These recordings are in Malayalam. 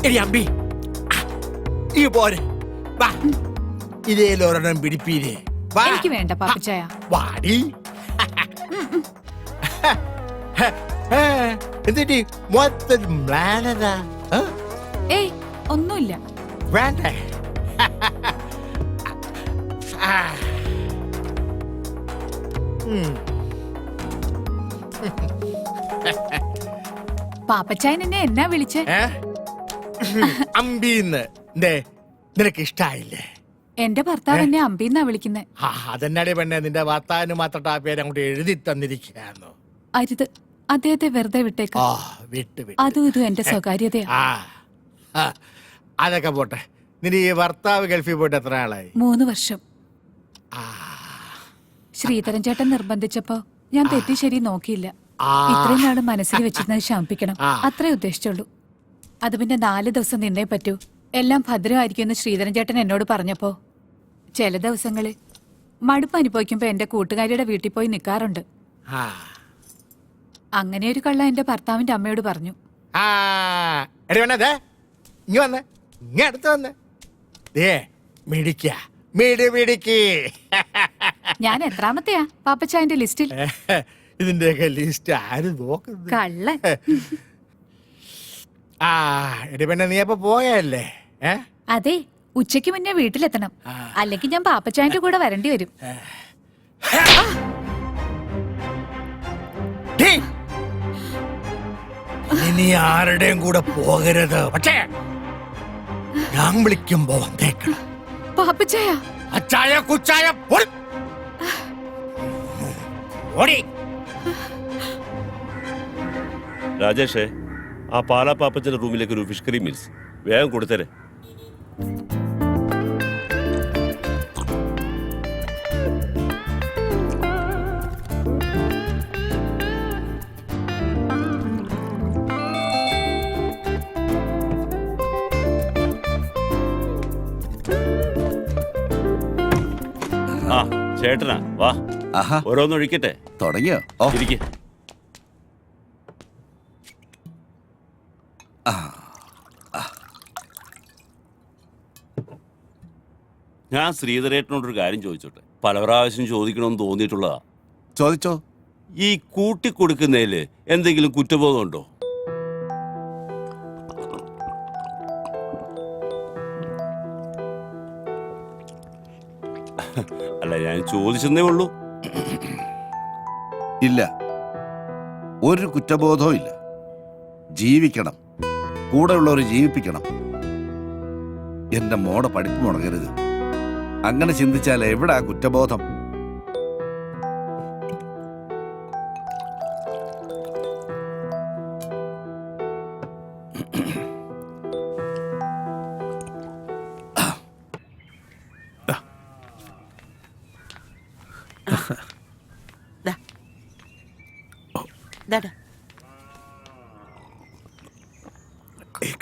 എടി അമ്പി ഈ പോരെ വാ ഇതേലൊരെണ്ണം പിടിപ്പീരേ വാ എനിക്ക് വേണ്ട പാപ്പച്ചായ. വാടി എന്നിട്ട് മൊത്തം മ്ലാനതാ ഏയ് ഒന്നുമില്ല. വേണ്ടേ പാപ്പച്ചായൻ എന്നെ എന്നാ വിളിച്ചേ? അമ്പീന്ന് നിനക്ക് ഇഷ്ടായില്ലേ? എന്റെ ഭർത്താവ് എന്നെ അമ്പീന്നാ വിളിക്കുന്നേ. അതെന്നാടി പെണ്ണെ, നിന്റെ ഭർത്താവിന് മാത്രം ആ പേര് അങ്ങോട്ട് എഴുതി തന്നിരിക്കുകയായിരുന്നു. അരുത്, അദ്ദേഹത്തെ വെറുതെ വിട്ടേക്ക. അതും ഇതും എന്റെ സ്വകാര്യതയാ. അതൊക്കെ പോട്ടെ. നിന്റെ ഈ ഭർത്താവ് ഗൾഫിൽ പോയിട്ട് എത്ര ആളായി? 3 വർഷം. ശ്രീധരൻ ചേട്ടൻ നിർബന്ധിച്ചപ്പോ ഞാൻ തെറ്റി ശരി നോക്കിയില്ല. ഇത്രയും നാള് മനസ്സിൽ വെച്ചിരുന്നത് ശമിപ്പിക്കണം, അത്രേ ഉദ്ദേശിച്ചുള്ളൂ. അത് പിന്നെ 4 ദിവസം നിന്നേ പറ്റൂ, എല്ലാം ഭദ്രമായിരിക്കുമെന്ന് ശ്രീധരൻ ചേട്ടൻ എന്നോട് പറഞ്ഞപ്പോ ചില ദിവസങ്ങളിൽ മടുപ്പ് അനുഭവിക്കുമ്പോ എന്റെ കൂട്ടുകാരിയുടെ വീട്ടിൽ പോയി നിൽക്കാറുണ്ട്. അങ്ങനെ ഒരു കള്ള എന്റെ ഭർത്താവിന്റെ അമ്മയോട് പറഞ്ഞു. ഞാൻ എത്രാമത്തെയാ പാപ്പച്ചായന്റെ ലിസ്റ്റിൽ? ഇതിന്റെയൊക്കെ ലിസ്റ്റ് ആര് നോക്കുന്നത്? കള്ളൻ. പെണ്ണെ നീ അപ്പൊ പോയല്ലേ? അതെ, ഉച്ചയ്ക്ക് മുന്നേ വീട്ടിലെത്തണം, അല്ലെങ്കിൽ ഞാൻ പാപ്പച്ചായന്റെ കൂടെ വരേണ്ടി വരും. ഇനി ആരുടെയും കൂടെ പോകരുത്, പക്ഷേ ഞാൻ വിളിക്കുമ്പോ വന്നേക്കണം. പാപ്പച്ചായ അച്ചായ കുച്ചായ ഓടി. രാജേഷേ, ആ പാലാ പാപ്പച്ചന്റെ റൂമിലേക്ക് ഒരു ഫിഷ് കറി മീൽസ് വേഗം കൊടുത്തരെ. ആ ചേട്ടനാ, വാ ഓരോന്നൊഴിക്കട്ടെ. തുടങ്ങിയോ? ഇരിക്കെ. ഞാൻ ശ്രീധരേട്ടനോടൊരു കാര്യം ചോദിച്ചോട്ടെ? പല പ്രാവശ്യം ചോദിക്കണമെന്ന് തോന്നിയിട്ടുള്ളതാ. ചോദിച്ചോ. ഈ കൂട്ടിക്കൊടുക്കുന്നതില് എന്തെങ്കിലും കുറ്റബോധം ഉണ്ടോ? അല്ല, ഞാൻ ചോദിച്ചെന്നേ ഉള്ളൂ. ഇല്ല, ഒരു കുറ്റബോധവും ഇല്ല. ജീവിക്കണം, കൂടെ ഉള്ളവർ ജീവിപ്പിക്കണം. എന്റെ മോടെ പഠിപ്പ് മുടങ്ങരുത്. അങ്ങനെ ചിന്തിച്ചാൽ എവിടാ കുറ്റബോധം?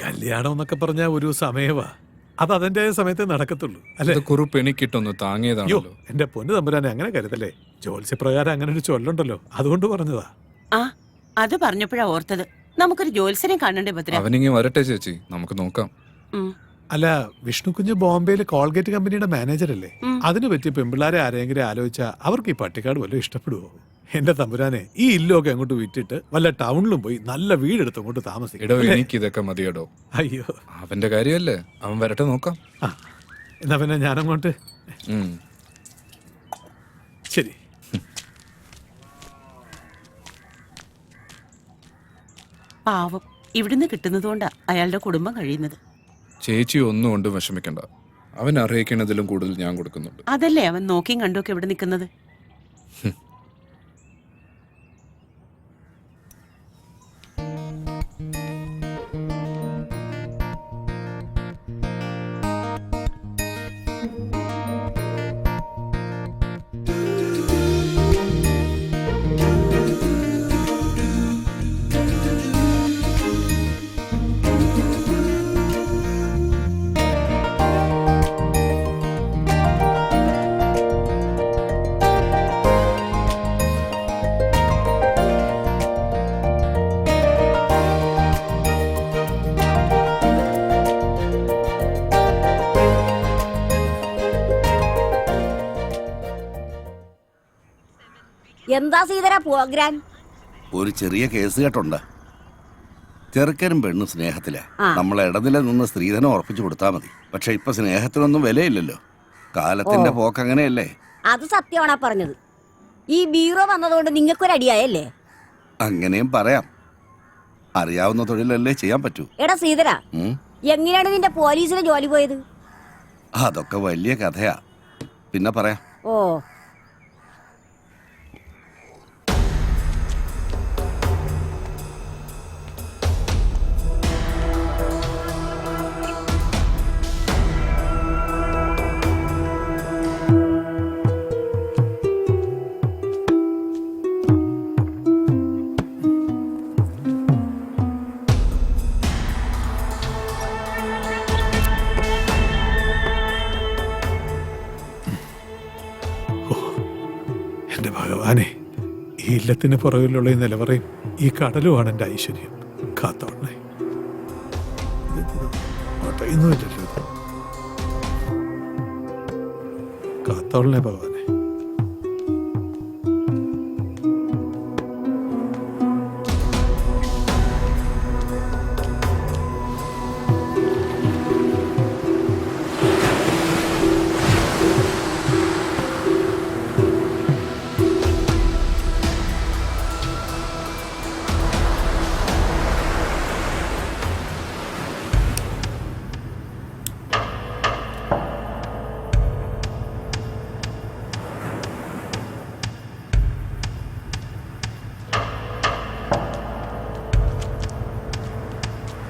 കല്യാണം എന്നൊക്കെ പറഞ്ഞ ഒരു സമയവാ, അത് അതിന്റെ സമയത്ത് നടക്കത്തുള്ളൂ അല്ലെ? കുറുപ്പെണിക്കിട്ടൊന്ന് താങ്ങിയതാണല്ലോ. എന്റെ പൊന്നു തമ്പുരാനെ, അങ്ങനെ കരുതല്ലേ. ജ്യോത്സ്യപ്രകാരം അങ്ങനെ ഒരു ചൊല്ലുണ്ടല്ലോ, അതുകൊണ്ട് പറഞ്ഞതാ. അത് പറഞ്ഞപ്പോഴാ ഓർത്തത്, നമുക്കൊരു ജ്യോത്സ്യനെ കാണണ്ടേ ഭദ്ര? അവനിങ്ങി വരട്ടെ ചേച്ചി, നമുക്ക് നോക്കാം. അല്ല, വിഷ്ണുകുഞ്ഞ് ബോംബെയിലെ കോൾഗേറ്റ് കമ്പനിയുടെ മാനേജർ അല്ലേ? അതിന് പറ്റിയ പെമ്പിള്ളാരെ ആരെങ്കിലും ആലോചിച്ചാ അവർക്ക് ഈ പട്ടിക്കാട് വല്ലതും ഇഷ്ടപ്പെടുവോ? എന്റെ തമ്പുരാനെ, ഈ ഇല്ലൊക്കെ അങ്ങോട്ട് വിറ്റിട്ട് വല്ല ടൗണിലും പോയി നല്ല വീടെടുത്ത് അങ്ങോട്ട് താമസിക്കും. എനിക്ക് ഇതൊക്കെ മതിയടോ. അയ്യോ, അവന്റെ കാര്യമല്ലേ, അവൻ വരട്ടെ, നോക്കാം. എന്നാ പിന്നെ ഞാനങ്ങോട്ട്. ശരി. പാവം, ഇവിടുന്ന് കിട്ടുന്നതുകൊണ്ടാ അയാളുടെ കുടുംബം കഴിയുന്നത്. ചേച്ചി ഒന്നും കൊണ്ടും വിഷമിക്കണ്ട, അവൻ അറിയിക്കണതിലും കൂടുതൽ ഞാൻ കൊടുക്കുന്നുണ്ട്. അതല്ലേ അവൻ നോക്കിയും കണ്ടുമൊക്കെ ഇവിടെ നിൽക്കുന്നത്. എന്താ സീതര പ്രോഗ്രാം? ഒരു ചെറിയ കേസ് കേട്ടുണ്ട്. ചെറുക്കനും പെണ്ണും സ്നേഹത്തിലാ. ആ. നമ്മൾ ഇടനില നിന്ന് സ്ത്രീധനം ഉറപ്പിച്ചു കൊടുത്താൽ മതി. പക്ഷെ ഇപ്പൊ സ്നേഹത്തിനൊന്നും വിലയില്ലല്ലോ. കാലത്തിന്റെ പോക്ക് അങ്ങനെയല്ലേ. അത് സത്യമാണാ പറഞ്ഞത്. ഈ ബീറോ വന്നതുകൊണ്ട് നിങ്ങൾക്കൊരടിയായല്ലേ? അങ്ങനെയും പറയാം. അറിയാവുന്ന തൊഴിലല്ലേ ചെയ്യാൻ പറ്റൂ. എടാ സീതര, ഉം. എങ്ങനെയാണ് നിന്റെ പോലീസിന് ജോലി പോയത്? അതൊക്കെ വലിയ കഥയാ, പിന്നെ പറയാം. ഓ, എന്റെ ഭഗവാനെ, ഈ ഇല്ലത്തിന് പുറകിലുള്ള ഈ നിലവറയും ഈ കടലുമാണ് എന്റെ ഐശ്വര്യം. കാത്തോളണേ. ഒന്നുമില്ലല്ലോ ഇത്. കാത്തോളണേ ഭഗവാനെ.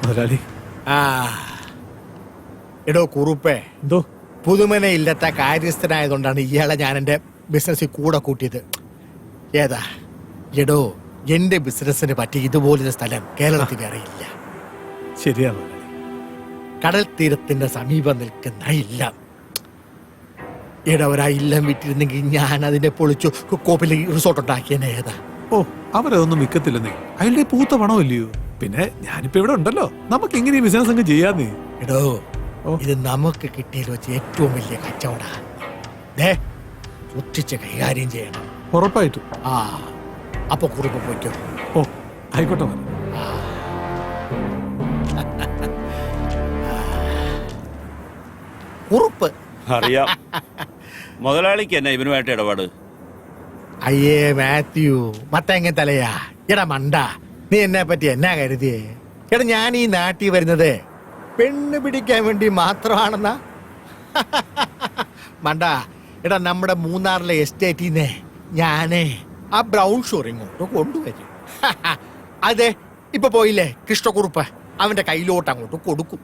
മുതലാളി, ആ എടോ കുറുപ്പേ, എന്തോ? പുതുമന ഇല്ലാത്ത കാര്യസ്ഥനായതുകൊണ്ടാണ് ഇയാളെ ഞാൻ എൻ്റെ ബിസിനസ്സിൽ കൂടെ കൂട്ടിയത്. ഏതാ എടോ, എന്റെ ബിസിനസ്സിന് പറ്റി ഇതുപോലൊരു സ്ഥലം കേരളത്തിൽ വേറെ ഇല്ല. ശരിയാ മുതലാളി. കടൽ തീരത്തിന്റെ സമീപം നിൽക്കുന്ന ഇല്ലം. ഇടവരാ ഇല്ലം വിറ്റിരുന്നെങ്കിൽ ഞാൻ അതിനെ പൊളിച്ചു കോപ്പിൽ റിസോർട്ട് ഉണ്ടാക്കിയനെ. ഏതാ? ഓ, അവരതൊന്നും വിൽക്കത്തില്ലെന്നേ. അയാളുടെ പൂത്ത പണമില്ലയോ? പിന്നെ ഞാനിപ്പോ ഇവിടെ ഉണ്ടല്ലോ, നമുക്ക് എങ്ങനെ ഈ ബിസിനസ് അങ്ങ് ചെയ്യാന്നേ. എടോ, ഓ. ഇത് നമുക്ക് കിട്ടിയതിൽ വെച്ച് ഏറ്റവും വലിയ കച്ചവടാ. ദേ, സൂക്ഷിച്ച് കൈകാര്യം ചെയ്യണം. ഉറപ്പായിട്ടും. ആ, അപ്പൊ കുറുപ്പ് പോയിക്കോ. ഓ, ആയിക്കോട്ടെ മുതലാളി. കുറുപ്പ്. അറിയാം. മുതലാളിക്ക് എന്നാ ഇവനുമായിട്ട് ഇടപാട്? അയ്യേ മാത്യു, മത്തങ്ങ തലയാ. എടാ മണ്ട, നീ എന്നെ പറ്റി എന്നാ കരുതിയേ? എടാ, ഞാൻ ഈ നാട്ടിൽ വരുന്നത് പെണ്ണ് പിടിക്കാൻ വേണ്ടി മാത്രമാണെന്നാ? മണ്ട, എടാ നമ്മുടെ മൂന്നാറിലെ എസ്റ്റേറ്റിന്നെ ഞാനേ ആ ബ്രൗൺ ഷുഗർ ഇങ്ങോട്ട് കൊണ്ടുവരും. അതെ, ഇപ്പൊ പോയില്ലേ കൃഷ്ണക്കുറുപ്പ്, അവന്റെ കയ്യിലോട്ട് അങ്ങോട്ട് കൊടുക്കും.